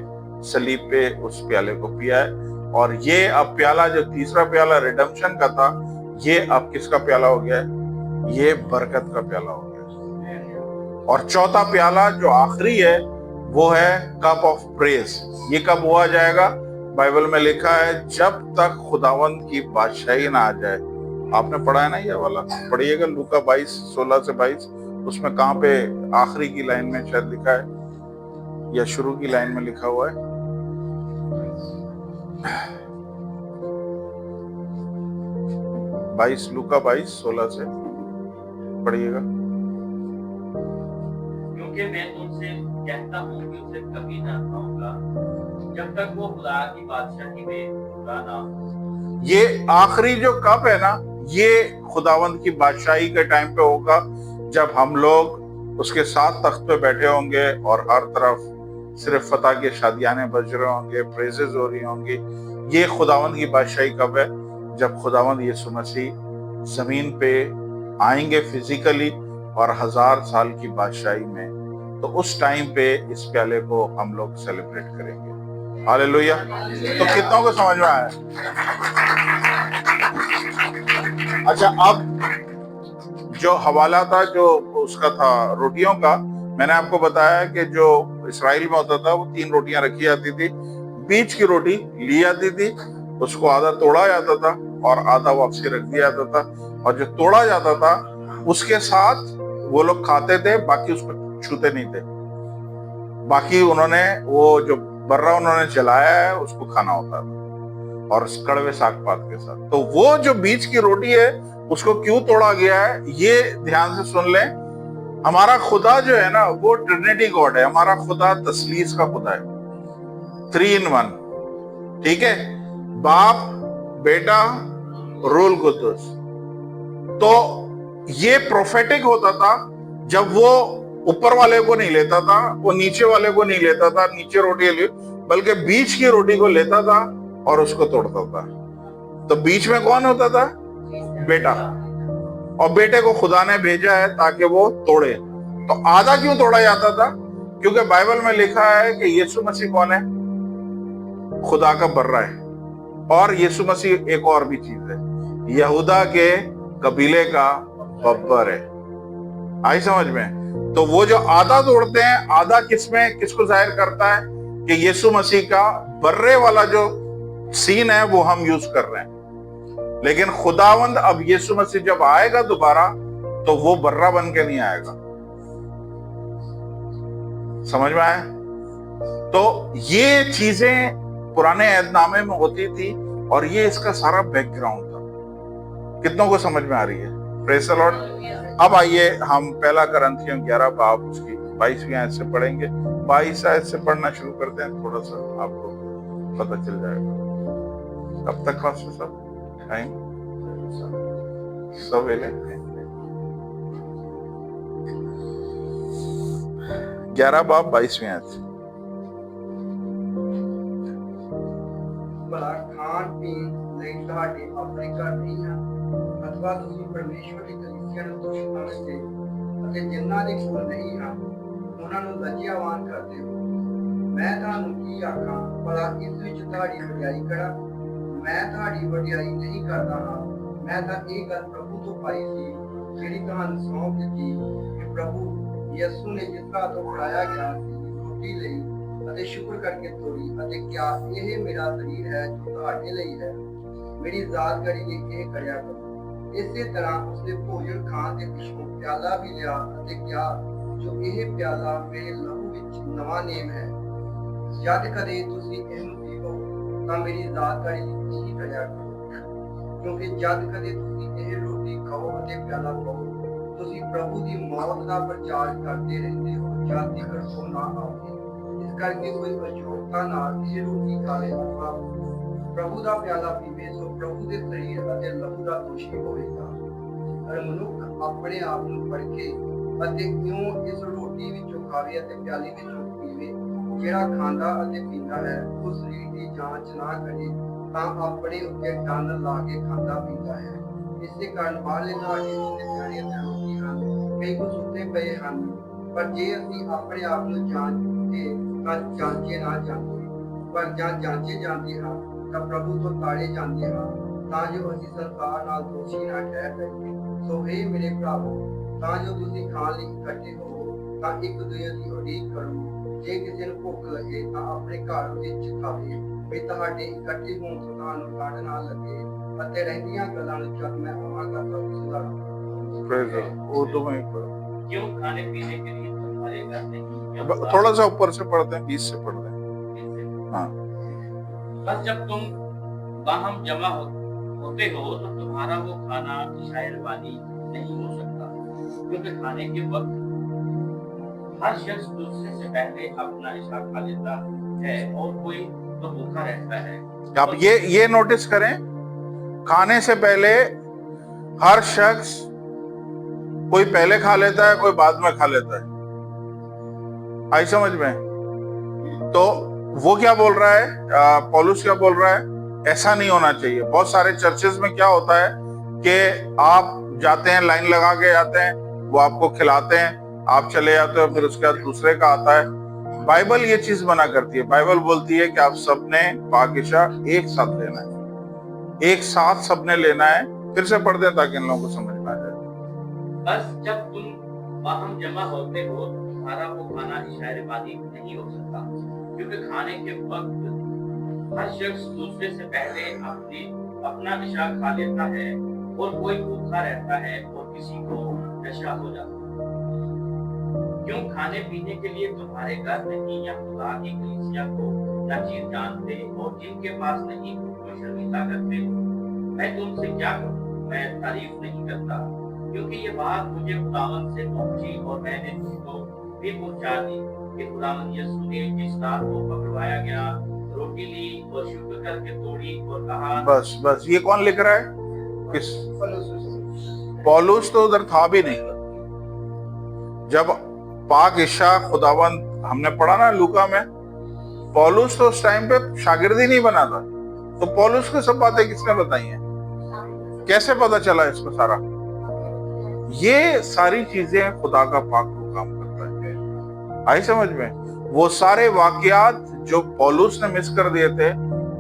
सलीब पे उस प्याले को पिया है। और ये अब प्याला, जो तीसरा प्याला रिडेम्पशन का था, ये अब किसका प्याला हो गया है? ये बरकत का प्याला हो गया। और चौथा प्याला जो आखिरी है, वो है कप ऑफ प्रेज। ये कब हुआ जाएगा? बाइबल में लिखा है जब तक खुदावंद की बादशाही ना आ जाए, आपने पढ़ा है ना ये वाला, पढ़िएगा लूका 22:16 से 22। उसमें कहाँ पे आखिरी की लाइन में शायद लिखा है या शुरू की लाइन में लिखा हुआ है, लूका 22:16 से पढ़िएगा। क्योंकि मैं तुमसे कहता हूँ कि उसे कभी न खाऊंगा जब तक वो खुदा की बादशाही में पूरा ना हो। ये आखिरी जो कप है ना, ये खुदावंद की बादशाही के टाइम पे होगा, जब हम लोग उसके साथ तख्त पे बैठे होंगे और हर तरफ सिर्फ फतह के शादियाने बज रहे होंगे, प्रेजेस हो रही होंगी। ये खुदावंद की बादशाही कब है? जब खुदावंद यीशु मसीह जमीन पे आएंगे फिजिकली और 1000 साल की बादशाही में, तो उस टाइम पे इस प्याले को हम लोग सेलिब्रेट करेंगे। हालेलुया। तो कितनों को समझ में आया? अच्छा, अब जो हवाला था, जो उसका था रोटियों का, मैंने आपको बताया कि जो इस्राइल में होता था वो 3 रोटियां रखी जाती थी। बीच की रोटी ली जाती थी, उसको आधा तोड़ा जाता था और आधा वापसी रख दिया जाता था, और जो तोड़ा जाता था उसके साथ वो लोग खाते थे, बाकी उसको छूते नहीं थे। बाकी उन्होंने वो जो बर्रा उन्होंने जलाया है उसको खाना होता था, और कड़वे साग पात के साथ। तो वो जो बीच की रोटी है उसको क्यों तोड़ा गया है, ये ध्यान से सुन लें। हमारा खुदा जो है ना, वो ट्रिनिटी गॉड है। हमारा खुदा तस्लीस का खुदा है, 3 in 1। ठीक है, बाप, बेटा, रूल कुदुस। तो ये प्रोफेटिक होता था जब वो ऊपर वाले को नहीं लेता था, वो नीचे वाले को नहीं लेता था, नीचे रोटी ले, बल्कि बीच की रोटी को लेता था और उसको तोड़ता था। तो बीच में कौन होता था? बेटा। और बेटे को खुदा ने भेजा है ताकि वो तोड़े। तो आधा क्यों तोड़ा जाता था? क्योंकि बाइबल में लिखा है कि यीशु मसीह कौन है? खुदा का बर्रा है। और यीशु मसीह एक और भी चीज है, यहूदा के कबीले का बब्बर है। आई समझ में? तो वो जो आधा तोड़ते हैं, आधा किसको जाहिर करता है? कि यीशु मसीह का बर्रे वाला जो सीन है वो हम यूज कर रहे हैं। लेकिन खुदावंद अब यीशु मसीह जब आएगा दोबारा, तो वो बर्रा बन के नहीं आएगा। समझ में आया? तो ये चीजें पुराने ऐहदनामे में होती थी, और ये इसका सारा बैकग्राउंड था। कितनों को समझ में आ रही है? Praise the Lord. अब आइए हम पहला करंथियों 11 बाब उसकी 22वीं आयत से पढ़ेंगे। 22 आयत से पढ़ना शुरू करते हैं, थोड़ा सा आपको पता चल जाएगा। कब तक क्लास में सब टाइम सब वेले 11 बाब 22वीं आयत। ਭਲਾ ਖਾਣ ਪੀਣ ਲਈ ਤੁਹਾਡੇ ਆਪਣੇ ਘਰ ਨਹੀਂ ਹਨ, ਅਥਵਾ ਤੁਸੀਂ ਪਰਮੇਸ਼ਵਰ ਦੀ ਕਲੀਸਿਆ ਨੂੰ ਤੁਛ ਸਮਝਦੇ ਅਤੇ ਜਿਨ੍ਹਾਂ ਦੇ ਕੋਲ ਨਹੀਂ ਹਨ ਉਹਨਾਂ ਨੂੰ ਲੱਜਿਆਵਾਨ ਕਰਦੇ ਹੋ। ਮੈਂ ਤੁਹਾਨੂੰ ਕੀ ਆਖਾਂ? ਭਲਾ ਇਸ ਵਿੱਚ ਤੁਹਾਡੀ ਵਡਿਆਈ ਕਰਾਂ? ਮੈਂ ਤੁਹਾਡੀ ਵਡਿਆਈ ਨਹੀਂ ਕਰਦਾ ਹਾਂ। ਮੈਂ ਤਾਂ ਇਹ ਗੱਲ ਪ੍ਰਭੂ ਤੋਂ ਪਾਈ ਸੀ, ਜਿਹੜੀ ਤੁਹਾਨੂੰ ਸੌਂਪ ਦਿੱਤੀ ਕਿ ਪ੍ਰਭੂ ਯਿਸੂ ਨੇ ਜਿਸ ਤਰ੍ਹਾਂ ਤੋਂ ਪੜਾਇਆ ਗਿਆ ਸੀ, ਰੋਟੀ ਲਈ ਅਤੇ ਸ਼ੁਕਰ ਕਰਕੇ ਤੋੜੀ ਅਤੇ ਕਿਹਾ, ਇਹ ਮੇਰਾ ਸਰੀਰ ਹੈ ਜੋ ਤੁਹਾਡੇ ਲਈ ਹੈ, ਮੇਰੀ ਯਾਦਗਾਰੀ ਲਈ ਇਹ ਕਰਿਆ ਕਰੋ। ਇਸੇ ਤਰ੍ਹਾਂ ਉਸਨੇ ਭੋਜਨ ਖਾਣ ਦੇ ਪਿੱਛੋਂ ਪਿਆਲਾ ਵੀ ਲਿਆ ਅਤੇ ਕਿਹਾ, ਜੋ ਇਹ ਪਿਆਲਾ ਮੇਰੇ ਲਹੂ ਵਿੱਚ ਨਵਾਂ ਨੇਮ ਹੈ। ਜਦ ਕਦੇ ਤੁਸੀਂ ਇਹਨੂੰ ਪੀਵੋ ਤਾਂ ਮੇਰੀ ਯਾਦਗਾਰੀ ਲਈ ਇਹੀ ਕਰਿਆ ਕਰੋ। ਕਿਉਂਕਿ ਜਦ ਕਦੇ ਤੁਸੀਂ ਇਹ ਰੋਟੀ ਖਾਓ ਅਤੇ ਪਿਆਲਾ ਪਾਓ, ਤੁਸੀਂ ਪ੍ਰਭੂ ਦੀ ਮੌਤ ਦਾ ਪ੍ਰਚਾਰ ਕਰਦੇ ਰਹਿੰਦੇ ਹੋ ਜਦ ਤੱਕ ਉਹ ਨਾ ਆਵੇ। ਇਸ ਕਰਕੇ ਕੋਈ ਅਜੋਗਤਾ ਨਾਲ ਇਹ ਰੋਟੀ ਖਾਵੇ ਅਥਵਾ ਪ੍ਰਭੂ ਦਾ ਪਿਆਲਾ ਪੀਵੇ, ਸੋ ਪ੍ਰਭੂ ਦੇ ਸਰੀਰ ਅਤੇ ਲਹੂ ਦਾ ਦੋਸ਼ੀ ਹੋਵੇਗਾ। ਪਰ ਮਨੁੱਖ ਆਪਣੇ ਆਪ ਨੂੰ ਪਰਖੇ ਅਤੇ ਇਉਂ ਇਸ ਰੋਟੀ ਵਿੱਚੋਂ ਖਾਵੇ ਅਤੇ ਪਿਆਲੇ ਵਿੱਚੋਂ ਪੀਵੇ। ਜਿਹੜਾ ਖਾਂਦਾ ਅਤੇ ਪੀਂਦਾ ਹੈ ਉਹ ਸਰੀਰ ਦੀ ਜਾਂਚ ਨਾ ਕਰੇ ਤਾਂ ਆਪਣੇ ਉੱਤੇ ਡੰਨ ਲਾ ਕੇ ਖਾਂਦਾ ਪੀਂਦਾ ਹੈ। ਇਸੇ ਕਾਰਨ ਬਾਹਰਲੇ ਤੁਹਾਡੇ ਜਿੰਨੇ ਪਿਆਰੇ ਅਤੇ ਰੋਟੀ ਹਨ, ਕਈ ਕੁ ਸੁੱਤੇ ਪਏ ਹਨ, ਪਰ ਜੇ ਅਸੀਂ ਆਪਣੇ ਆਪ ਨੂੰ ਜਾਂਚੇ ਤਾਂ ਜਾਂਚੇ ਨਾ ਜਾਂਦੇ, ਪਰ ਜਾਂ ਜਾਂਚੇ ਜਾਂਦੇ ਹਾਂ ਤਾਂ ਪ੍ਰਭੂ ਤੋਂ ਤਾੜੇ ਜਾਂਦੇ ਹਾਂ, ਤਾਂ ਜੋ ਅਸੀਂ ਸੰਸਾਰ ਨਾਲ ਦੋਸ਼ੀ ਨਾ ਠਹਿਰ ਜਾਈਏ। ਸੋ ਇਹ ਮੇਰੇ ਭਰਾਵੋ, ਤਾਂ ਜੋ ਤੁਸੀਂ ਖਾਣ ਲਈ ਇਕੱਠੇ ਹੋਵੋ ਤਾਂ ਇੱਕ ਦੂਜੇ ਦੀ ਉਡੀਕ ਕਰੋ। ਜੇ ਕਿਸੇ ਨੂੰ ਭੁੱਖ ਲੱਗੇ ਤਾਂ ਆਪਣੇ ਘਰ ਵਿੱਚ ਖਾਵੇ, ਵੀ ਤੁਹਾਡੇ ਇਕੱਠੇ ਹੋਣ ਤੋਂ ਤੁਹਾਨੂੰ ਠੰਡ ਨਾ ਲੱਗੇ ਅਤੇ ਰਹਿੰਦੀਆਂ ਗੱਲਾਂ ਨੂੰ ਜਦ ਮੈਂ ਆਵਾਂਗਾ ਤਾਂ ਸੁਧਾਰਾਂਗਾ। Praise the Lord। उर्दू में ही पढ़ो। क्यों खाने पीने के लिए तुम्हारे घर नहीं या खुदा थोड़ा सा ऊपर से पढ़ते हैं, 20 से पढ़ते हैं। से? हाँ, बस जब तुम बाहम जमा होते हो तो तुम्हारा वो खाना शायरबानी नहीं हो सकता, क्योंकि खाने के वक्त हर शख्स दूसरे से पहले अपना इशा खा लेता है और कोई तो भूखा रहता है। आप ये नोटिस करें, खाने से पहले हर शख्स, कोई पहले खा लेता है, कोई बाद में खा लेता है। आई समझ में? तो वो क्या बोल रहा है, पौलुस क्या बोल रहा है, ऐसा नहीं होना चाहिए। बहुत सारे चर्चेस में क्या होता है कि आप जाते हैं, लाइन लगा के जाते हैं, वो आपको खिलाते हैं, आप चले जाते हो, फिर उसके बाद दूसरे का आता है। बाइबल ये चीज मना करती है। बाइबल बोलती है कि आप सबने पाकिशा एक साथ लेना है, एक साथ सबने लेना है। फिर से पढ़ दें ताकि इन लोगों को समझ में आ जाए। बस जब तुम बाहम जमा होते हो तो तुम्हारा वो खाना शायरबानी नहीं हो सकता, क्योंकि खाने के वक्त हर शख्स दूसरे से पहले अपना इशा खा लेता है और कोई भूखा रहता है और किसी को नशा हो जाता है। क्यों खाने पीने के लिए तुम्हारे घर नहीं या खुदा की कलीसिया को न चीज जानते और जिनके पास नहीं उनको शर्मिंदा करते हो? मैं तुमसे क्या करूं? मैं तारीफ नहीं करता, क्योंकि ये बात मुझे खुदावंद से पहुंची और मैंने तुमको भी पहुंचा दी कि खुदावंद यीशु ने जिस रात को पकड़वाया गया, रोटी ली और शुक्र करके तोड़ी और कहा। बस ये कौन लिख रहा है? किस? पौलुस तो उधर था भी नहीं जब पाक इशा खुदावंद, हमने पढ़ा ना लूका में, पौलुस तो उस टाइम पे शागिर्द ही नहीं बना था। तो पौलुस को सब बातें किसने बताई हैं? कैसे पता चला इसको सारा? ये सारी चीजें खुदा का पाक रूह काम करता है। आई समझ में? वो सारे वाकयात जो पौलुस ने मिस कर दिए थे,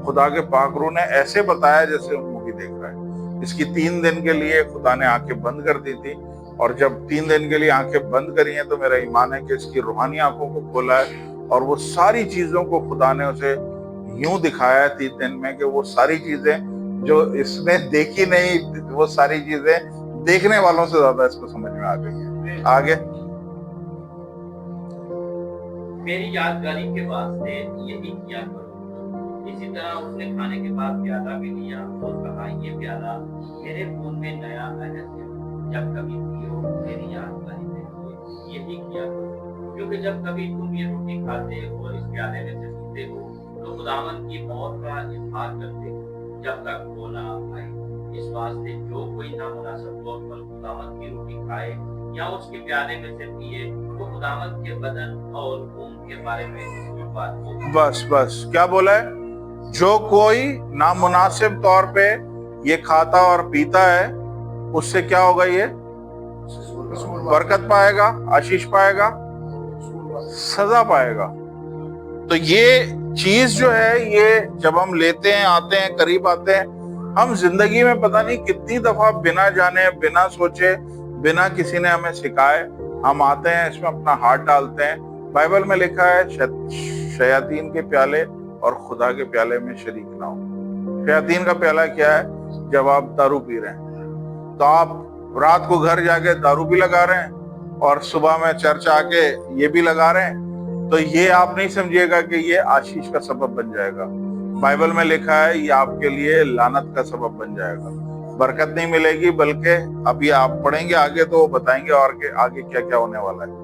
खुदा के पाक रूह ने ऐसे बताया जैसे वो मूवी देख रहा है। इसकी 3 दिन के लिए खुदा ने आंखें बंद कर दी थी, और जब 3 दिन के लिए आंखें बंद करी हैं तो मेरा ईमान है कि इसकी रूहानी आंखों को खोला है, और वो सारी चीजों को खुदा ने उसे यूं दिखाया है 3 दिन में कि वो सारी चीजें जो इसने देखी नहीं, वो सारी चीजें देखने वालों से ज्यादा इसको समझ में आ गई है। आगे मेरी यादगारी के वास्ते यही किया करो। इसी तरह उसने खाने के बाद प्याला भी लिया और कहा, ये प्याला मेरे खून में नया अहद है। जब कभी पियो मेरी यादगारी में यही किया करो, क्योंकि जब कभी तुम ये रोटी खाते हो और इस प्याले में से पीते हो तो खुदावंद की मौत का इज़हार करते हो जब तक वो ना आए। इस वास्ते जो कोई नामुनासिब तौर पर खुदावंद की रोटी खाए या उसके प्याले में से पिए वो खुदावंद के बदन और खून के बारे में झूठ बात होगा। बस क्या बोला है? जो कोई नामुनासिब तौर पे ये खाता और पीता है, उससे क्या होगा? ये बरकत पाएगा, आशीष पाएगा, सजा पाएगा। तो ये चीज जो है, ये जब हम लेते हैं, आते हैं, करीब आते हैं, हम जिंदगी में पता नहीं कितनी दफा बिना जाने, बिना सोचे, बिना किसी ने हमें सिखाए हम आते हैं, इसमें अपना हाथ डालते हैं। बाइबल में लिखा है शयातीन के प्याले और खुदा के प्याले में शरीक ना हो। शयातीन का प्याला क्या है? जब आप दारू पी रहे हैं तो आप रात को घर जाके दारू भी लगा रहे हैं और सुबह में चर्च आके ये भी लगा रहे हैं, तो ये आप नहीं समझिएगा कि ये आशीष का सबब बन जाएगा। बाइबल में लिखा है ये आपके लिए लानत का सबब बन जाएगा, बरकत नहीं मिलेगी। बल्कि अभी आप पढ़ेंगे आगे तो वो बताएंगे और के आगे क्या क्या होने वाला है।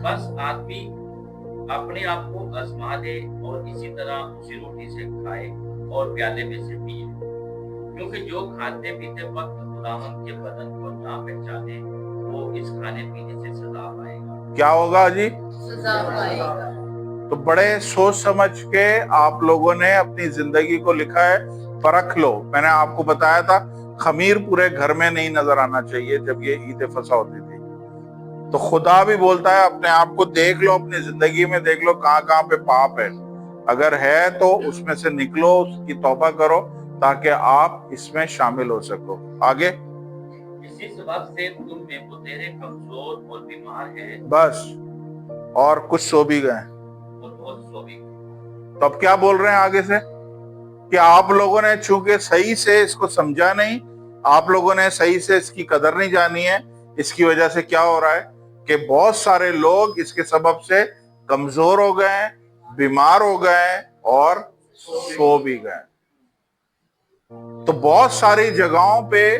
बस आदमी अपने आप को आजमा दे और इसी तरह उसी रोटी से खाए और प्याले में से पिए, क्योंकि जो खाते पीते वक्त खुदावंद के बदन को ना पहचाने वो इस खाने पीने से सजा पाएगा। क्या होगा जी? सजा पाएगा। तो बड़े सोच समझ के आप लोगों ने अपनी जिंदगी को लिखा है, परख लो। मैंने आपको बताया था खमीर पूरे घर में नहीं नजर आना चाहिए जब ये ईद फसा होती थी। तो खुदा भी बोलता है अपने आप को देख लो, अपनी जिंदगी में देख लो कहाँ कहाँ पे पाप है, अगर है तो उसमें से निकलो, उसकी तौबा करो ताकि आप इसमें शामिल हो सको। आगे इसी सबब से तुम में तेरे कमजोर और बीमार है, बस, और कुछ सो भी गए। और बहुत सो भी। तो अब क्या बोल रहे हैं आगे से? कि आप लोगों ने चूंकि सही से इसको समझा नहीं, आप लोगों ने सही से इसकी कदर नहीं जानी है, इसकी वजह से क्या हो रहा है कि बहुत सारे लोग इसके सबब से कमजोर हो गए हैं, बीमार हो गए हैं और सो भी गए। तो बहुत सारी जगहों पे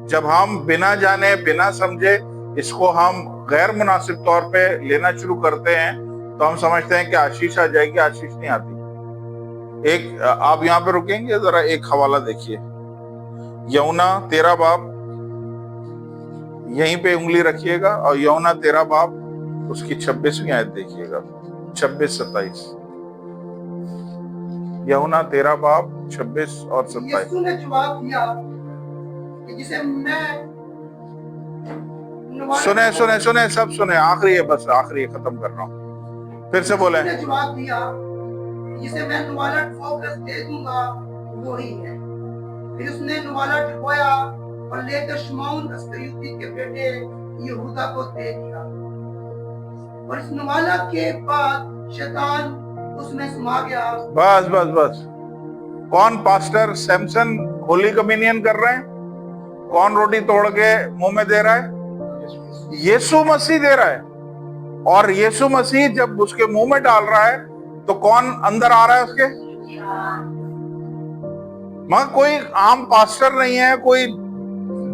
जब हम बिना जाने बिना समझे इसको हम गैर मुनासिब तौर पे लेना शुरू करते हैं तो हम समझते हैं कि आशीष आ जाएगी, आशीष नहीं आती। एक आप यहाँ पे रुकेंगे, जरा एक हवाला देखिए, यूहन्ना 13 बाब, यहीं पे उंगली रखिएगा और यूहन्ना 13 बाब उसकी 26वीं आयत देखिएगा, 26-27। यूहन्ना 13 बाब 26 और 27। यीशु ने जवाब दिया कि जिसे मैं सुने सुने सुने सब सुने, आखिरी है, बस आखिरी है, खत्म कर रहा हूँ, फिर से बोले। यीशु ने जवाब दिया जिसे मैं नुवाला ठोकर दे दूंगा वो ही है। फिर उसने नुवाला ठोया और लेकर शमौन अस्करियोती के बेटे यहूदा को दे दिया। और इस नुवाला के बाद शैतान उसमें समा गया। बस बस बस। कौन पास्टर सैमसन होली कम्युनियन कर रहे हैं? कौन रोटी तोड़ के मुंह में दे रहा है? यीशु मसीह दे रहा है। और यीशु मसीह जब उसके मुंह में डाल रहा है तो कौन अंदर आ रहा है उसके? मगर कोई आम पास्टर नहीं है, कोई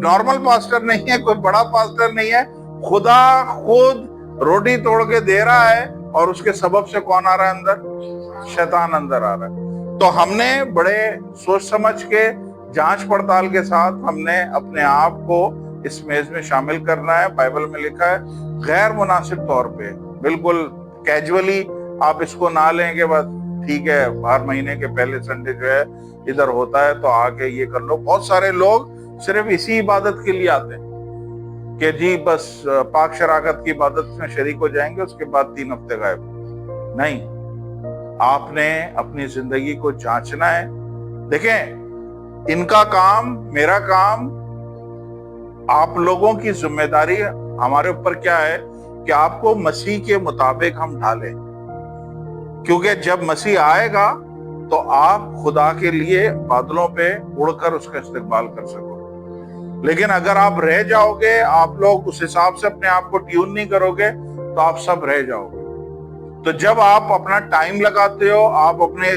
नॉर्मल पास्टर नहीं है, कोई बड़ा पास्टर नहीं है, खुदा खुद रोटी तोड़ के दे रहा है और उसके सबब से कौन आ रहा है अंदर? शैतान अंदर आ रहा है। तो हमने बड़े सोच समझ के जांच पड़ताल के साथ हमने अपने आप को इस मेज में शामिल करना है। बाइबल में लिखा है गैर मुनासिब तौर पे, बिल्कुल कैजुअली आप इसको ना लें कि बस ठीक है हर महीने के पहले संडे जो है इधर होता है तो आके ये कर लो। बहुत सारे लोग सिर्फ इसी इबादत के लिए आते हैं कि जी बस पाक शराकत की इबादत में शरीक हो जाएंगे, उसके बाद 3 हफ्ते गायब। नहीं, आपने अपनी जिंदगी को जांचना है। देखें, इनका काम, मेरा काम, आप लोगों की जिम्मेदारी हमारे ऊपर क्या है कि आपको मसीह के मुताबिक हम ढालें, क्योंकि जब मसीह आएगा तो आप खुदा के लिए बादलों पे उड़कर उसका इस्तेमाल कर सको। लेकिन अगर आप रह जाओगे, आप लोग उस हिसाब से अपने आप को ट्यून नहीं करोगे तो आप सब रह जाओगे। तो जब आप अपना टाइम लगाते हो, आप अपने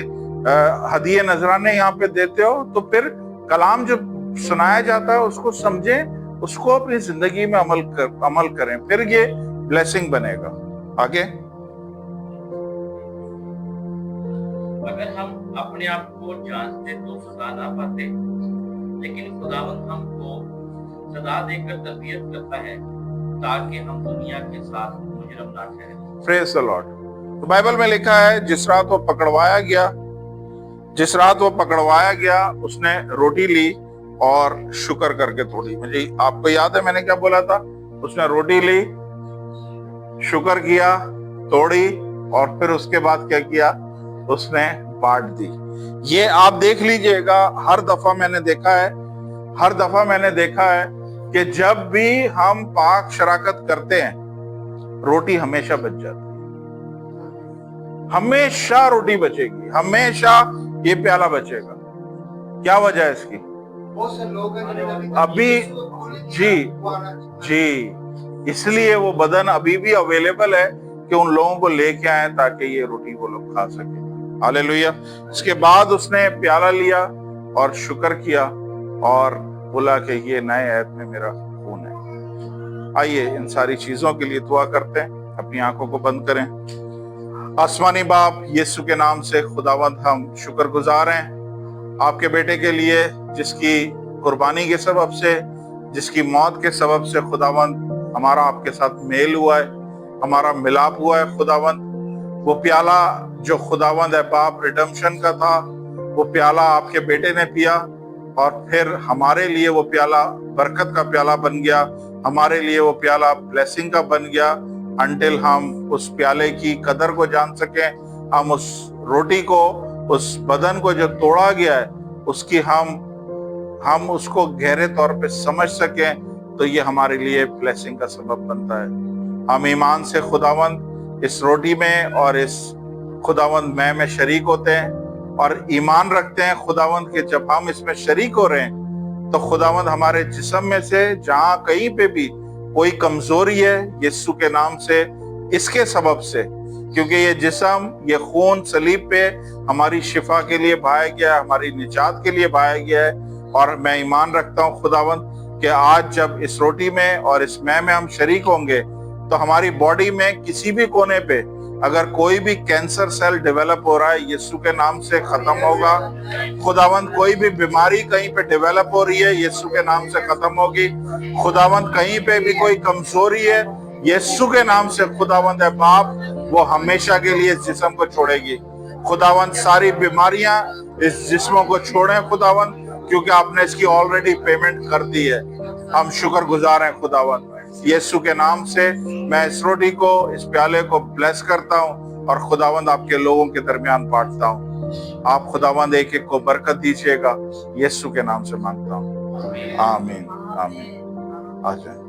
हदिये नजराने यहाँ पे देते हो, तो फिर कलाम जो सुनाया जाता है उसको समझें, उसको अपनी जिंदगी में अमल करें, फिर ये ब्लेसिंग बनेगा। आगे, अगर हम अपने आप को जांचते तो सजा ना पाते, लेकिन खुदावंद हमको सजा देकर तरबियत करता है ताकि हम दुनिया के साथ मुजरम ना ठहरें। Praise the Lord. तो बाइबल में लिखा है जिस रात वो पकड़वाया गया उसने रोटी ली और शुक्र करके तोड़ी। मुझे आपको याद है मैंने क्या बोला था? उसने रोटी ली, शुक्र किया, तोड़ी और फिर उसके बाद क्या किया? उसने बांट दी। ये आप देख लीजिएगा, हर दफा मैंने देखा है कि जब भी हम पाक शराकत करते हैं रोटी हमेशा बच जाती है, हमेशा रोटी बचेगी, हमेशा ये प्याला बचेगा। क्या वजह है इसकी? बहुत से लोग अभी जी इसलिए वो बदन अभी भी अवेलेबल है कि उन लोगों को लेके आए ताकि ये रोटी वो लोग खा सके। हालेलुया। इसके बाद उसने प्याला लिया और शुक्र किया और बोला कि ये नए ऐत में मेरा खून है। आइए इन सारी चीजों के लिए दुआ करते हैं, अपनी आंखों को बंद करें। आसमानी बाप, यीशु के नाम से खुदावंद हम शुक्रगुजार हैं आपके बेटे के लिए, जिसकी कुर्बानी के सबब से, जिसकी मौत के सबब से खुदावंद हमारा आपके साथ मेल हुआ है, हमारा मिलाप हुआ है। खुदावंद वो प्याला जो खुदावंद है बाप रिडेम्पशन का था, वो प्याला आपके बेटे ने पिया और फिर हमारे लिए वो प्याला बरकत का प्याला बन गया, हमारे लिए वो प्याला ब्लेसिंग का बन गया। अंटिल हम उस प्याले की कदर को जान सकें, हम उस रोटी को, उस बदन को जो तोड़ा गया है उसकी हम उसको गहरे तौर पे समझ सकें, तो ये हमारे लिए ब्लेसिंग का सबब बनता है। हम ईमान से खुदावंद इस रोटी में और इस खुदावंद मैं शरीक होते हैं और ईमान रखते हैं खुदावंद के जब हम इसमें शरीक हो रहे हैं तो खुदावंद हमारे जिस्म में से जहां कहीं पे भी कोई कमजोरी है यीशु के नाम से, इसके सबब से, क्योंकि ये जिस्म, ये खून सलीब पे हमारी शिफा के लिए बहाया गया है, हमारी निजात के लिए बहाया गया है। और मैं ईमान रखता हूँ खुदावंद कि आज जब इस रोटी में और इस मैं में हम शरीक होंगे तो हमारी बॉडी में किसी भी कोने पे अगर कोई भी कैंसर सेल डेवलप हो रहा है यीशु के नाम से खत्म होगा। खुदावंद कोई भी बीमारी कहीं पे डेवलप हो रही है यीशु के नाम से खत्म होगी। खुदावंद कहीं पे भी कोई कमजोरी है यीशु के नाम से खुदावंद है बाप, वो हमेशा के लिए इस जिस्म को छोड़ेगी। खुदावंद सारी बीमारियां इस जिस्मों को छोड़ें खुदावंद, क्योंकि आपने इसकी ऑलरेडी पेमेंट कर दी है। हम शुक्रगुजार हैं खुदावंद। यीशु के नाम से मैं इस रोटी को, इस प्याले को ब्लेस करता हूँ और खुदावंद आपके लोगों के दरमियान बांटता हूँ। आप खुदावंद एक एक को बरकत दीजिएगा, यीशु के नाम से मांगता हूँ, आमीन आमीन। आ जाए।